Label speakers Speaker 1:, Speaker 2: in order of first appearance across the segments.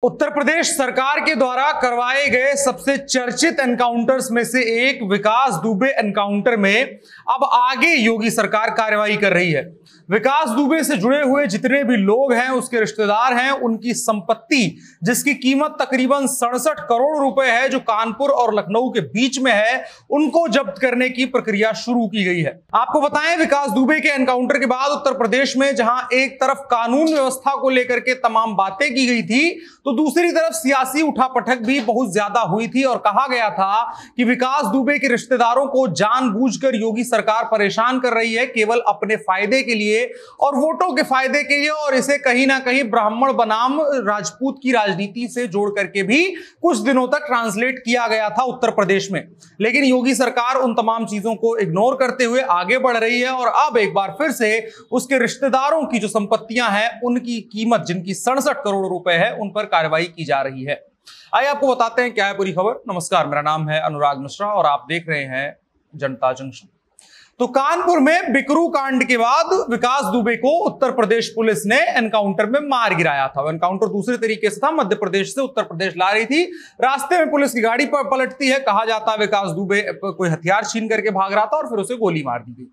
Speaker 1: उत्तर प्रदेश सरकार के द्वारा करवाए गए सबसे चर्चित एनकाउंटर्स में से एक विकास दुबे एनकाउंटर में अब आगे योगी सरकार कार्रवाई कर रही है। विकास दुबे से जुड़े हुए जितने भी लोग हैं, उसके रिश्तेदार हैं, उनकी संपत्ति जिसकी कीमत तकरीबन 67 करोड़ रुपए है, जो कानपुर और लखनऊ के बीच में है, उनको जब्त करने की प्रक्रिया शुरू की गई है। आपको बताएं, विकास दुबे के एनकाउंटर के बाद उत्तर प्रदेश में जहां एक तरफ कानून व्यवस्था को लेकर के तमाम बातें की गई थी, तो दूसरी तरफ सियासी उठापटक भी बहुत ज्यादा हुई थी और कहा गया था कि विकास दुबे के रिश्तेदारों को जानबूझकर योगी सरकार परेशान कर रही है, केवल अपने फायदे के लिए और वोटों के फायदे के लिए, और इसे कहीं ना कहीं ब्राह्मण बनाम राजपूत की राजनीति से जोड़ करके भी कुछ दिनों तक ट्रांसलेट किया गया था उत्तर प्रदेश में। लेकिन योगी सरकार उन तमाम चीजों को इग्नोर करते हुए आगे बढ़ रही है और अब एक बार फिर से उसके रिश्तेदारों की जो संपत्तियां हैं, उनकी कीमत जिनकी 67 करोड़ रुपए है, उन पर कार्रवाई की जा रही है। आइए आपको बताते हैं क्या है पूरी खबर। नमस्कार, मेरा नाम है अनुराग मिश्रा और आप देख रहे हैं जनता जंक्शन। तो कानपुर में बिकरू कांड के बाद विकास दुबे को उत्तर प्रदेश पुलिस ने एनकाउंटर में मार गिराया था। एनकाउंटर दूसरे तरीके से था, मध्य प्रदेश से उत्तर प्रदेश ला रही थी, रास्ते में पुलिस की गाड़ी पर पलटती है। कहा जाता है विकास दुबे कोई हथियार छीन करके भाग रहा था और फिर उसे गोली मार दी गई।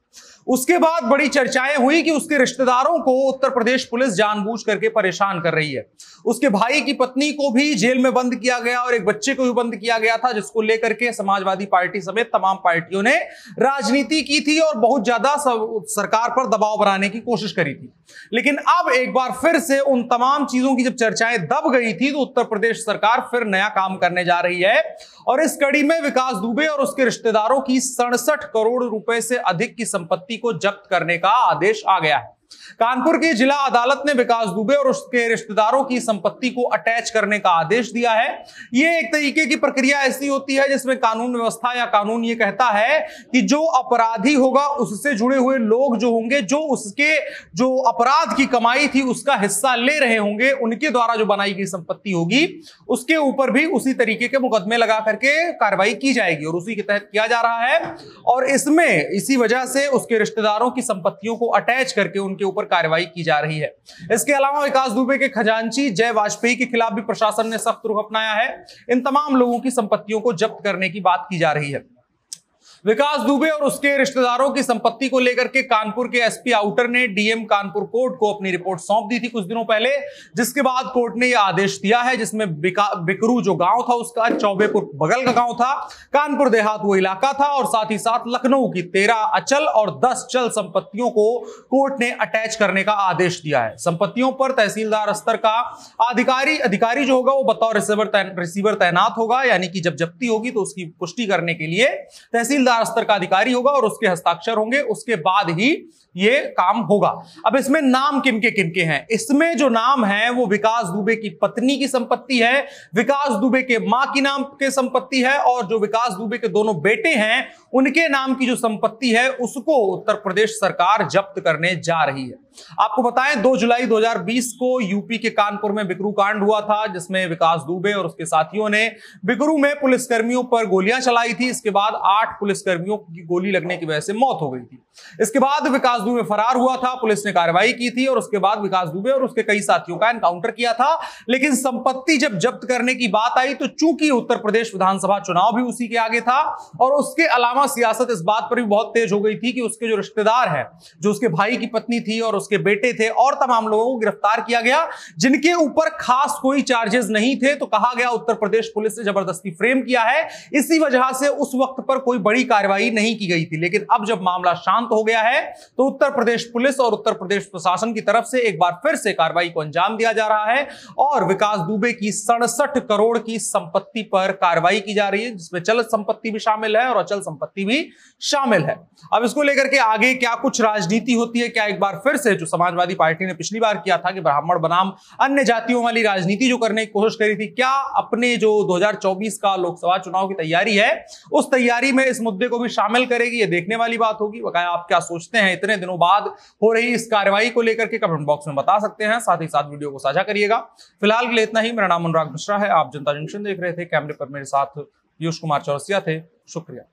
Speaker 1: उसके बाद बड़ी चर्चाएं हुई कि उसके रिश्तेदारों को उत्तर प्रदेश पुलिस जानबूझ करके परेशान कर रही है। उसके भाई की पत्नी को भी जेल में बंद किया गया और एक बच्चे को भी बंद किया गया था, जिसको लेकर के समाजवादी पार्टी समेत तमाम पार्टियों ने राजनीति की थी और बहुत ज्यादा सरकार पर दबाव बनाने की कोशिश करी थी। लेकिन अब एक बार फिर से उन तमाम चीजों की जब चर्चाएं दब गई थी, तो उत्तर प्रदेश सरकार फिर नया काम करने जा रही है और इस कड़ी में विकास दुबे और उसके रिश्तेदारों की 67 करोड़ रुपए से अधिक की संपत्ति को जब्त करने का आदेश आ गया है। कानपुर की जिला अदालत ने विकास दुबे और उसके रिश्तेदारों की संपत्ति को अटैच करने का आदेश दिया है। यह एक तरीके की प्रक्रिया ऐसी होती है जिसमें कानून व्यवस्था या कानून ये कहता है कि जो अपराधी होगा, उससे जुड़े हुए लोग जो होंगे, जो उसके जो अपराध की कमाई थी उसका हिस्सा ले रहे होंगे, उनके द्वारा जो बनाई गई संपत्ति होगी, उसके ऊपर भी उसी तरीके के मुकदमे लगा करके कार्रवाई की जाएगी और उसी के तहत किया जा रहा है। और इसमें इसी वजह से उसके रिश्तेदारों की संपत्तियों को अटैच करके उनके ऊपर कार्रवाई की जा रही है। इसके अलावा विकास दुबे के खजांची जय वाजपेयी के खिलाफ भी प्रशासन ने सख्त रुख अपनाया है। इन तमाम लोगों की संपत्तियों को जब्त करने की बात की जा रही है। विकास दुबे और उसके रिश्तेदारों की संपत्ति को लेकर के कानपुर के एसपी आउटर ने डीएम कानपुर कोर्ट को अपनी रिपोर्ट सौंप दी थी कुछ दिनों पहले, जिसके बाद कोर्ट ने यह आदेश दिया है, जिसमें बिकरू जो गांव था उसका चौबेपुर बगल का गांव था, कानपुर देहात वो इलाका था और साथ ही साथ लखनऊ की 13 अचल और 10 चल संपत्तियों को कोर्ट ने अटैच करने का आदेश दिया है। संपत्तियों पर तहसीलदार स्तर का अधिकारी जो होगा वो बतौर रिसीवर तैनात होगा, यानी कि जब जब्ती होगी तो उसकी पुष्टि करने के लिए तहसीलदार स्तर का अधिकारी होगा और उसके हस्ताक्षर होंगे, उसके बाद ही ये काम होगा। अब इसमें नाम किनके हैं? इसमें जो नाम है वो विकास दुबे की पत्नी की संपत्ति है, विकास दुबे के मां की नाम की संपत्ति है और जो विकास दुबे के दोनों बेटे हैं उनके नाम की जो संपत्ति है उसको उत्तर प्रदेश सरकार जब्त करने जा रही है। आपको बताएं, 2 जुलाई 2020 को यूपी के कानपुर में बिकरू कांड हुआ था, जिसमें विकास दुबे और उसके साथियों ने बिकरू में पुलिसकर्मियों पर गोलियां चलाई थी। इसके बाद 8 पुलिसकर्मियों की गोली लगने की वजह से मौत हो गई थी। इसके बाद विकास दुबे फरार हुआ था, पुलिस ने कार्रवाई की थी और उसके बाद विकास दुबे और उसके कई साथियों का एनकाउंटर किया था। लेकिन संपत्ति जब जब्त करने की बात आई तो चूंकि उत्तर प्रदेश विधानसभा चुनाव भी उसी के आगे था और उसके अलावा सियासत इस बात पर भी बहुत तेज हो गई थी कि उसके जो रिश्तेदार हैं, जो उसके भाई की पत्नी थी और उसके बेटे थे और तमाम लोगों को गिरफ्तार किया गया, जिनके ऊपर खास कोई चार्जेस नहीं थे। तो कहा गया उत्तर प्रदेश पुलिस ने जबरदस्ती फ्रेम किया है, इसी वजह से उस वक्त पर कोई बड़ी कार्रवाई नहीं की गई थी। लेकिन अब जब मामला शांत हो गया है तो उत्तर प्रदेश पुलिस और उत्तर प्रदेश प्रशासन की तरफ से एक बार फिर से कार्रवाई को अंजाम दिया जा रहा है और विकास दुबे की 67 करोड़ की संपत्ति पर कार्रवाई की जा रही है, जिसमें चल संपत्ति भी शामिल है और अचल संपत्ति भी शामिल है। अब इसको लेकर के आगे क्या कुछ राजनीति होती है, क्या एक बार फिर से जो समाजवादी पार्टी ने पिछली बार किया था कि ब्राह्मण बनाम अन्य जातियों वाली राजनीति जो करने की कोशिश करी थी, क्या अपने जो 2024 का लोकसभा चुनाव की तैयारी है उस तैयारी में इस मुद्दे को भी शामिल करेगी, ये देखने वाली बात होगी। बकाया आप क्या सोचते हैं इतने दिनों बाद हो रही इस कार्रवाई को लेकर के कमेंट बॉक्स में बता सकते हैं। साथ ही साथ वीडियो को साझा करिएगा। फिलहाल के लिए इतना ही। मेरा नाम अनुराग मिश्रा है, आप जनता जंक्शन देख रहे थे। कैमरे पर मेरे साथ पीयूष कुमार चौरसिया थे। शुक्रिया।